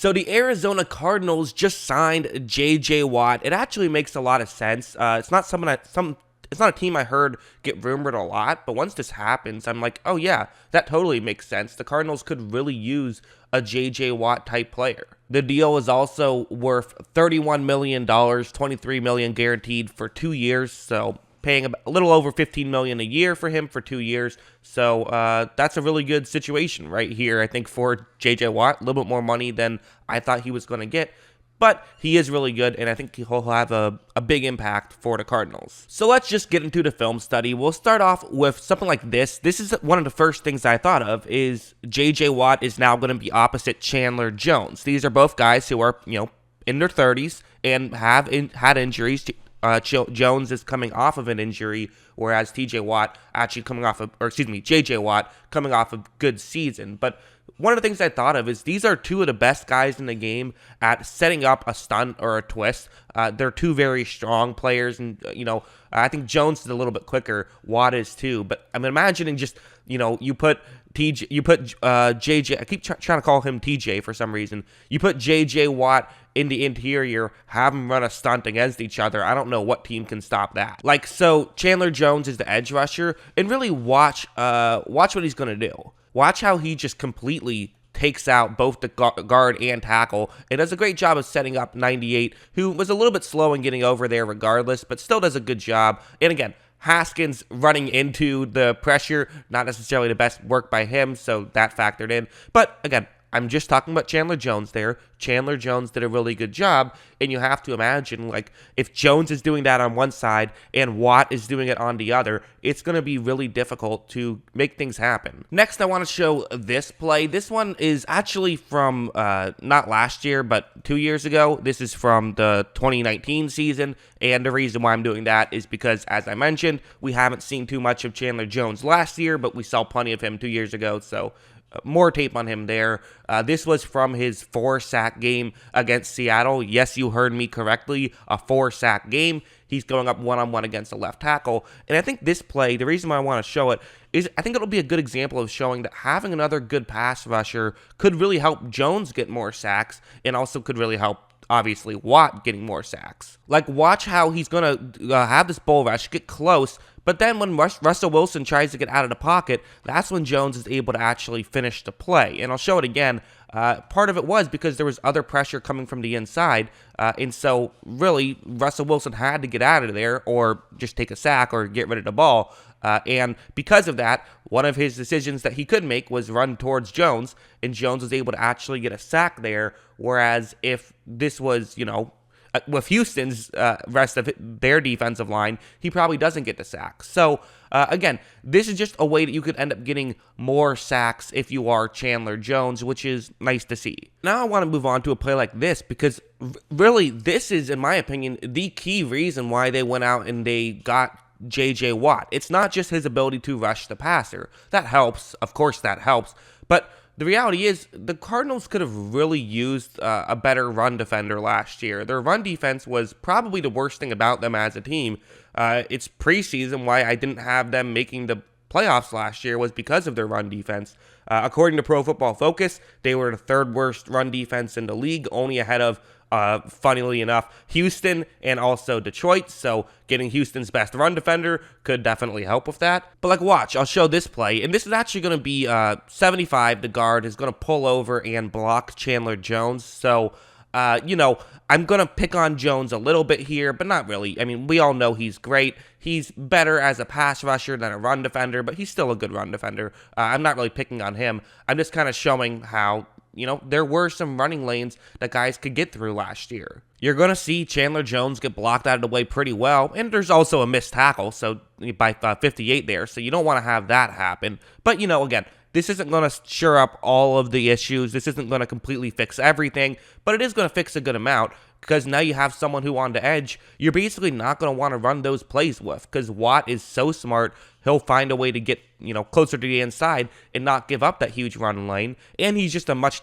So the Arizona Cardinals just signed J.J. Watt. It actually makes a lot of sense. It's not it's not a team I heard get rumored a lot, but once this happens, I'm like, oh yeah, that totally makes sense. The Cardinals could really use a J.J. Watt type player. The deal is also worth $31 million, $23 million guaranteed for 2 years, so paying a little over $15 million a year for him for 2 years. So that's a really good situation right here, I think, for J.J. Watt. A little bit more money than I thought he was going to get. But he is really good, and I think he'll have a big impact for the Cardinals. So let's just get into the film study. We'll start off with something like this. This is one of the first things I thought of, is J.J. Watt is now going to be opposite Chandler Jones. These are both guys who are, in their 30s and have had injuries. Jones is coming off of an injury, whereas J.J. Watt coming off a good season. But one of the things I thought of is these are two of the best guys in the game at setting up a stunt or a twist. They're two very strong players, and I think Jones is a little bit quicker. Watt is too, but I'm imagining just you put JJ. I keep trying to call him TJ for some reason. You put JJ Watt in the interior, have them run a stunt against each other. I don't know what team can stop that. So Chandler Jones is the edge rusher, and really watch what he's gonna do. Watch how he just completely takes out both the guard and tackle. It does a great job of setting up 98, who was a little bit slow in getting over there regardless, but still does a good job. And again, Haskins running into the pressure, not necessarily the best work by him, so that factored in. But again, I'm just talking about Chandler Jones there. Chandler Jones did a really good job, and you have to imagine, if Jones is doing that on one side and Watt is doing it on the other, it's going to be really difficult to make things happen. Next, I want to show this play. This one is actually from not last year, but 2 years ago. This is from the 2019 season, and the reason why I'm doing that is because, as I mentioned, we haven't seen too much of Chandler Jones last year, but we saw plenty of him 2 years ago, so more tape on him there. This was from his 4-sack game against Seattle. Yes, you heard me correctly, a 4-sack game. He's going up one-on-one against a left tackle. And I think this play, the reason why I want to show it, is I think it'll be a good example of showing that having another good pass rusher could really help Jones get more sacks, and also could really help, obviously, Watt getting more sacks. Watch how he's going to have this bull rush, get close, but then when Russell Wilson tries to get out of the pocket, that's when Jones is able to actually finish the play. And I'll show it again. Part of it was because there was other pressure coming from the inside, and so really Russell Wilson had to get out of there or just take a sack or get rid of the ball. And because of that, one of his decisions that he could make was run towards Jones, and Jones was able to actually get a sack there, whereas if this was, with Houston's rest of their defensive line, he probably doesn't get the sack. So, again, this is just a way that you could end up getting more sacks if you are Chandler Jones, which is nice to see. Now I want to move on to a play like this, because really this is, in my opinion, the key reason why they went out and they got J.J. Watt. It's not just his ability to rush the passer. That helps. Of course that helps. But the reality is, the Cardinals could have really used a better run defender last year. Their run defense was probably the worst thing about them as a team. It's preseason. Why I didn't have them making the playoffs last year was because of their run defense. According to Pro Football Focus, they were the third worst run defense in the league, only ahead of, funnily enough, Houston and also Detroit. So getting Houston's best run defender could definitely help with that. But watch, I'll show this play. And this is actually going to be 75. The guard is going to pull over and block Chandler Jones. So, I'm going to pick on Jones a little bit here, but not really. I mean, we all know he's great. He's better as a pass rusher than a run defender, but he's still a good run defender. I'm not really picking on him. I'm just kind of showing how, there were some running lanes that guys could get through last year. You're going to see Chandler Jones get blocked out of the way pretty well, and there's also a missed tackle, so by 58 there, so you don't want to have that happen. But, again, this isn't going to shore up all of the issues. This isn't going to completely fix everything, but it is going to fix a good amount, because now you have someone who on the edge, you're basically not going to want to run those plays with, because Watt is so smart, he'll find a way to get, closer to the inside and not give up that huge run lane, and he's just a much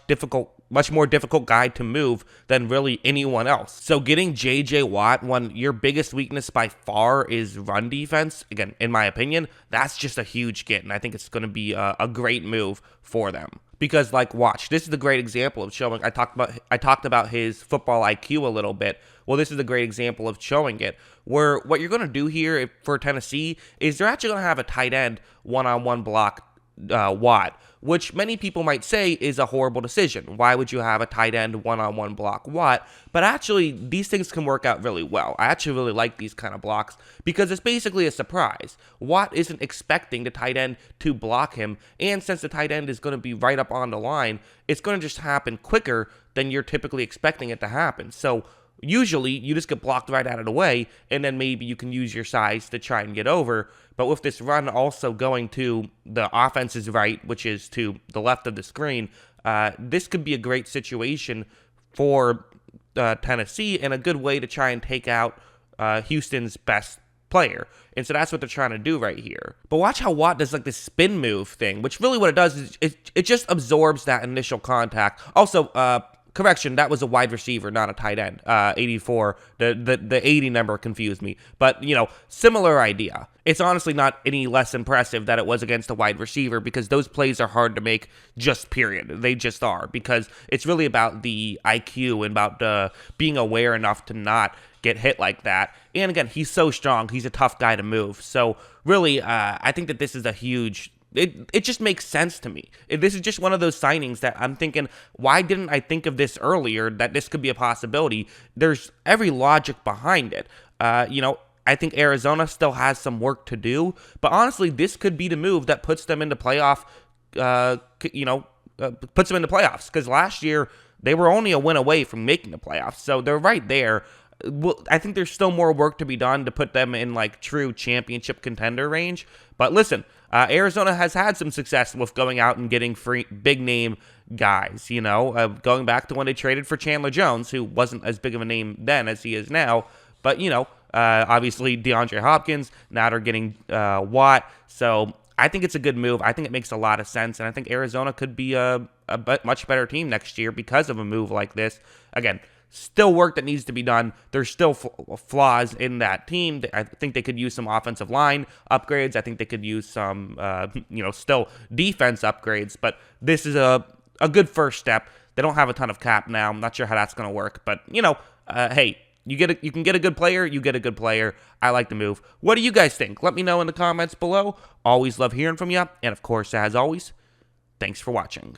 much more difficult guy to move than really anyone else. So getting JJ Watt, when your biggest weakness by far is run defense, again, in my opinion, that's just a huge get, and I think it's going to be a great move for them. Because, like, watch, this is the great example of showing. I talked about his football IQ a little bit. Well, this is a great example of showing it, where what you're going to do here for Tennessee is they're actually going to have a tight end one-on-one block Watt, which many people might say is a horrible decision. Why would you have a tight end one-on-one block Watt? But actually, these things can work out really well. I actually really like these kind of blocks because it's basically a surprise. Watt isn't expecting the tight end to block him, and since the tight end is going to be right up on the line, it's going to just happen quicker than you're typically expecting it to happen. So usually, you just get blocked right out of the way, and then maybe you can use your size to try and get over. But with this run also going to the offense's right, which is to the left of the screen, this could be a great situation for Tennessee and a good way to try and take out Houston's best player. And so that's what they're trying to do right here. But watch how Watt does like this spin move thing, which really what it does is it just absorbs that initial contact. Also, correction, that was a wide receiver, not a tight end. 84. The 80 number confused me. But, similar idea. It's honestly not any less impressive that it was against a wide receiver because those plays are hard to make just period. They just are because it's really about the IQ and about being aware enough to not get hit like that. And again, he's so strong. He's a tough guy to move. So really, I think that this is a huge... It just makes sense to me. This is just one of those signings that I'm thinking, why didn't I think of this earlier, that this could be a possibility? There's every logic behind it. I think Arizona still has some work to do, but honestly, this could be the move that puts them into playoff, puts them into playoffs, because last year, they were only a win away from making the playoffs, so they're right there. Well, I think there's still more work to be done to put them in like true championship contender range. But listen, Arizona has had some success with going out and getting free big name guys, going back to when they traded for Chandler Jones, who wasn't as big of a name then as he is now. But, obviously DeAndre Hopkins, now they're getting Watt. So I think it's a good move. I think it makes a lot of sense. And I think Arizona could be a much better team next year because of a move like this. Again, still work that needs to be done. There's still flaws in that team. I think they could use some offensive line upgrades. I think they could use some, still defense upgrades. But this is a good first step. They don't have a ton of cap now. I'm not sure how that's going to work. But, hey, you can get a good player. You get a good player. I like the move. What do you guys think? Let me know in the comments below. Always love hearing from you. And, of course, as always, thanks for watching.